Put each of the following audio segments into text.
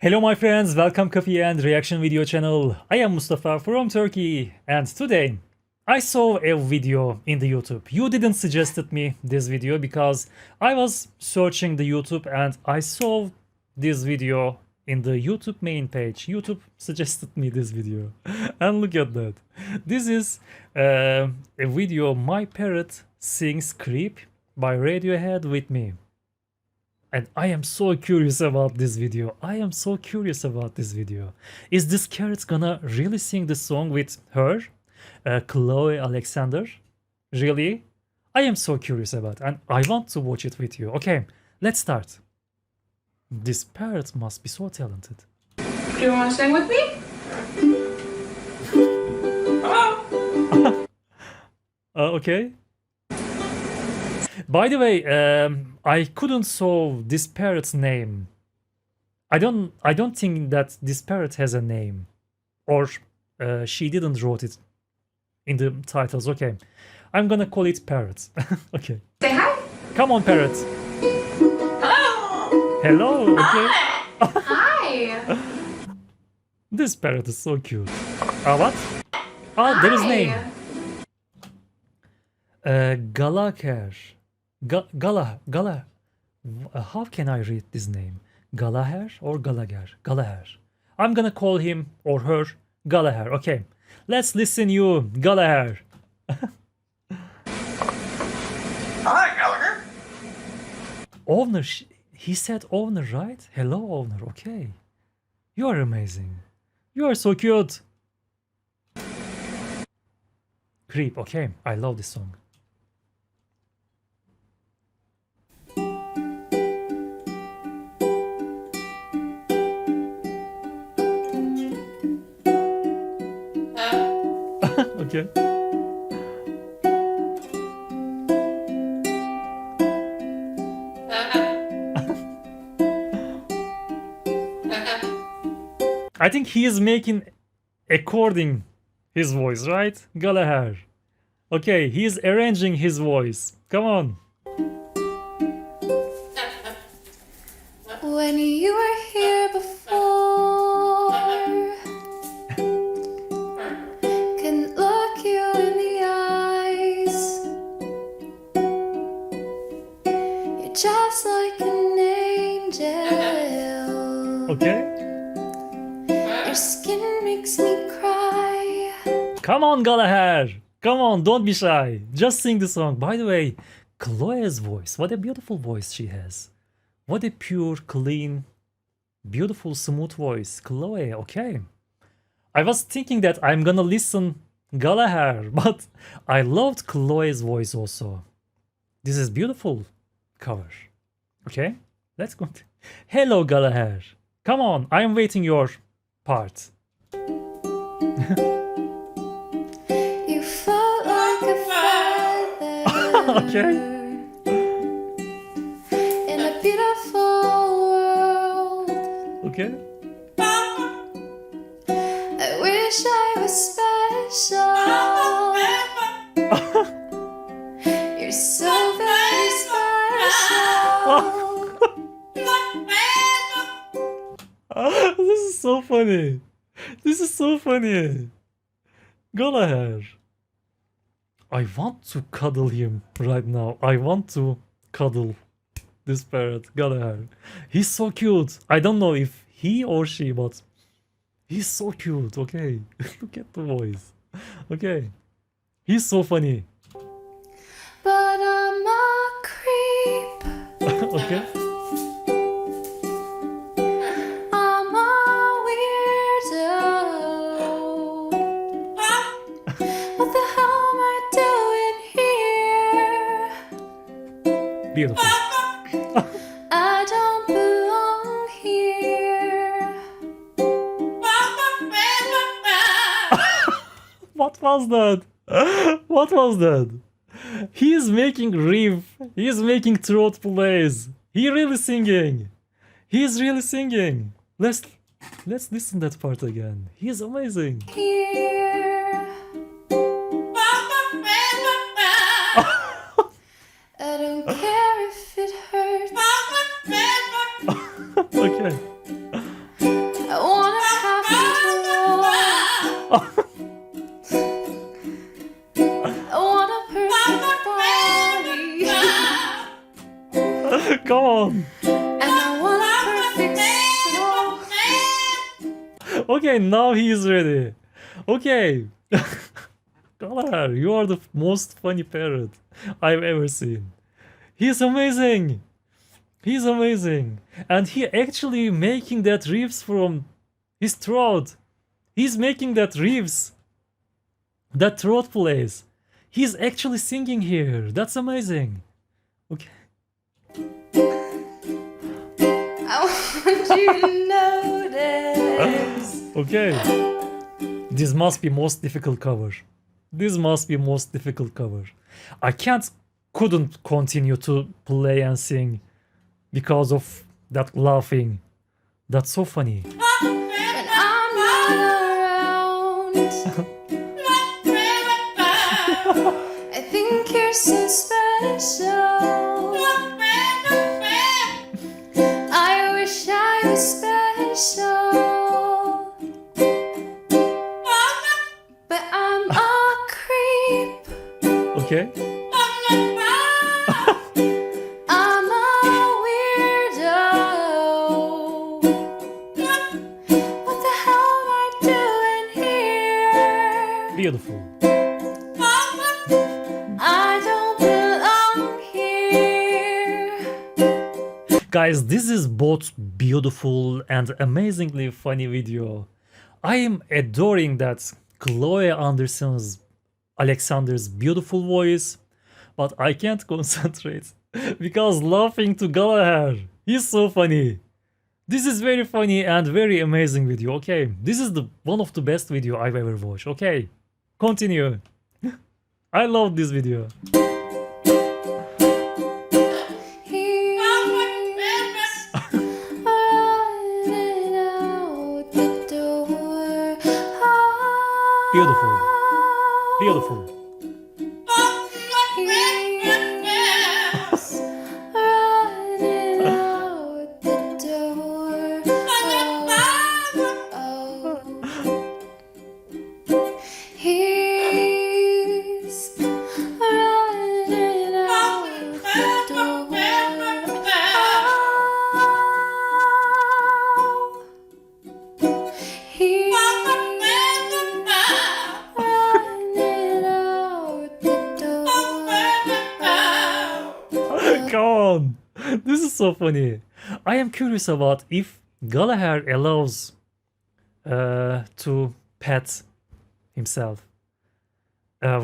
Hello my friends, welcome Coffee and Reaction video channel. I am Mustafa from Turkey and today I saw a video in the YouTube. You didn't suggested me this video because I was searching the YouTube and I saw this video in the YouTube main page. YouTube suggested me this video and look at that. This is a video My Parrot Sings Creep by Radiohead with me. And I am so curious about this video. Is this carrot gonna really sing the song with her? Chloe Alexander? Really? I am so curious about it and I want to watch it with you. Okay, let's start. This parrot must be so talented. Do you want to sing with me? Hello? Okay. By the way, I couldn't saw this parrot's name. I don't think that this parrot has a name, or she didn't wrote it in the titles. Okay, I'm gonna call it parrot. Okay. Say hi. Come on, parrot. Hello. Hello. Okay. Hi. This parrot is so cute. What? Ah, there is name. Gallagher. Gallagher. How can I read this name? Gallagher or Gallagher? Gallagher. I'm gonna call him or her Gallagher. Okay. Let's listen you, Gallagher. Hi, Gallagher. Owner. He said owner, right? Hello, owner. Okay. You are amazing. You are so cute. Creep. Okay. I love this song. Okay. I think he is making according his voice, right? Gallagher. Okay, he is arranging his voice. Come on. When you were here before, couldn't look you in the eyes. You're just like an angel. Okay. Your skin makes me cry. Come on, Gallagher. Come on, don't be shy. Just sing the song. By the way, Chloe's voice. What a beautiful voice she has. What a pure, clean, beautiful, smooth voice. Chloe, okay. I was thinking that I'm gonna listen Gallagher, but I loved Chloe's voice also. This is beautiful cover. Okay, let's go. Hello, Gallagher. Come on, I'm waiting your part. You felt like a feather. Okay. In a beautiful world. Okay. I wish I was special. You're so very special. This is so funny. This is so funny. Gallagher. I want to cuddle him right now. I want to cuddle this parrot, Gallagher. He's so cute. I don't know if he or she, but he's so cute. Okay. Look at the voice. Okay. He's so funny. But I'm a creep. Okay. I'm a weirdo. What the hell am I doing here? Beautiful. I don't belong here. What was that? What was that? He is making riff. He is making throat plays. He really singing. He is really singing. Let's listen that part again. He is amazing. Here. I don't care if it hurts. Okay. on. and I want perfect snow. Okay, now he is ready. Okay. Gallagher, you are the most funny parrot I've ever seen. He's amazing. He's amazing. And he actually making that riffs from his throat. He's making that riffs. That throat plays. He's actually singing here. That's amazing. Okay. I want you to notice. Okay. This must be most difficult cover. This must be most difficult cover. I couldn't continue to play and sing because of that laughing. That's so funny. When I'm not around, I think you're so special. I wish I was special, but I'm a creep. Okay. I'm a weirdo. What the hell am I doing here? Beautiful. I don't belong here. Guys, this is both beautiful and amazingly funny video. I am adoring that Chloe Alexander's beautiful voice, but I can't concentrate because laughing to Gallagher. He's so funny. This is very funny and very amazing video. Okay, this is the one of the best video I've ever watched. Okay, continue. I love this video. He's running out the door. Beautiful. Beautiful. He's running out the door. He's running out the door. He's running out the door. Come on. This is so funny. I am curious about if Gallagher allows to pet himself.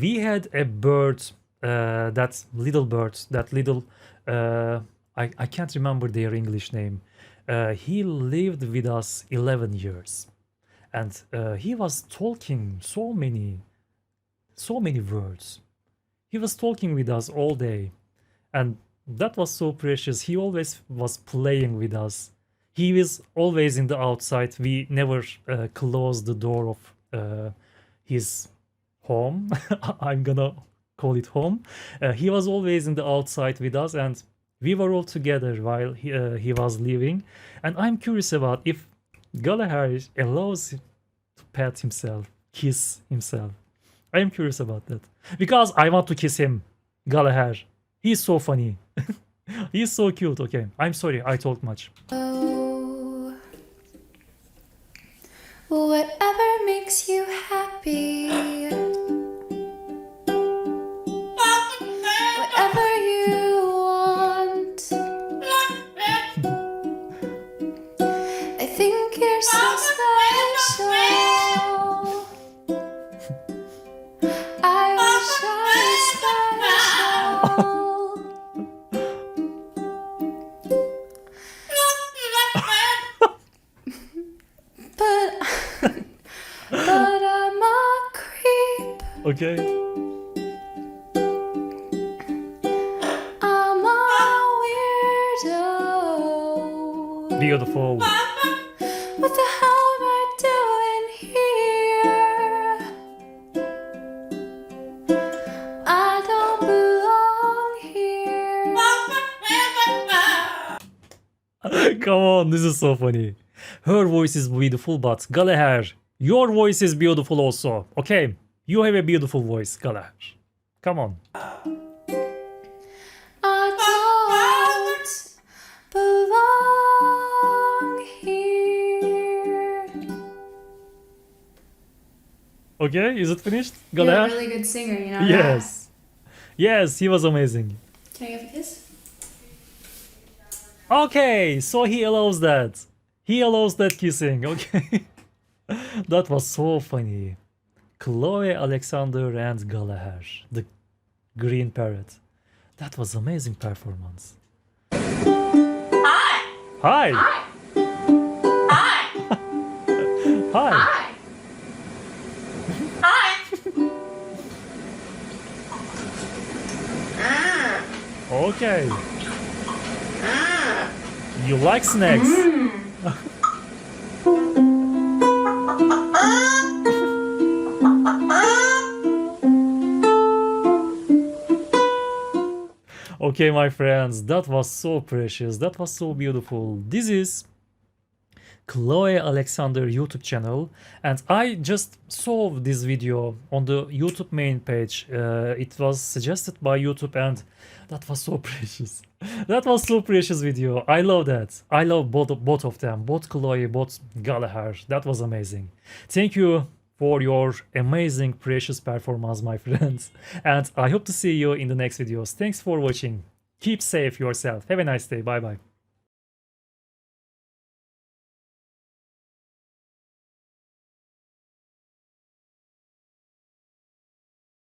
We had a bird, that little bird, that little, I can't remember their English name. He lived with us 11 years. And he was talking so many words. He was talking with us all day. And that was so precious. He always was playing with us. He was always in the outside. We never closed the door of his home. I'm gonna call it home. He was always in the outside with us, and we were all together while he was leaving. And I'm curious about if Gallagher allows him to pet himself, kiss himself. I am curious about that because I want to kiss him. Gallagher, he's so funny. He's so cute. Okay, I'm sorry I talked much. Oh, whatever makes you happy, whatever you want. I think you're so special. I wish I was special. But I'm a creep. Okay. I'm a weirdo. Beautiful. What the hell am I doing here? I don't belong here. Come on, this is so funny. Her voice is beautiful, but Gallagher, your voice is beautiful also. Okay, you have a beautiful voice, Gallagher. Come on. I don't Okay, is it finished? You're a Gallagher? really good singer, you know that? Yes. Yes, he was amazing. Can I give a kiss? Okay, so he allows that. He allows that kissing, okay. That was so funny. Chloe, Alexander, and Gallagher, the green parrot. That was amazing performance. Hi. Hi! Hi. Hi. Hi! Hi. Hi. Okay. You like snacks? Okay, my friends, that was so precious. That was so beautiful. This is Chloe Alexander YouTube channel, and I just saw this video on the YouTube main page. It was suggested by YouTube, and that was so precious. That was so precious video. I love that. I love both of them, both Chloe, both Gallagher. That was amazing. Thank you for your amazing precious performance, my friends, and I hope to see you in the next videos. Thanks for watching. Keep safe yourself. Have a nice day. Bye bye.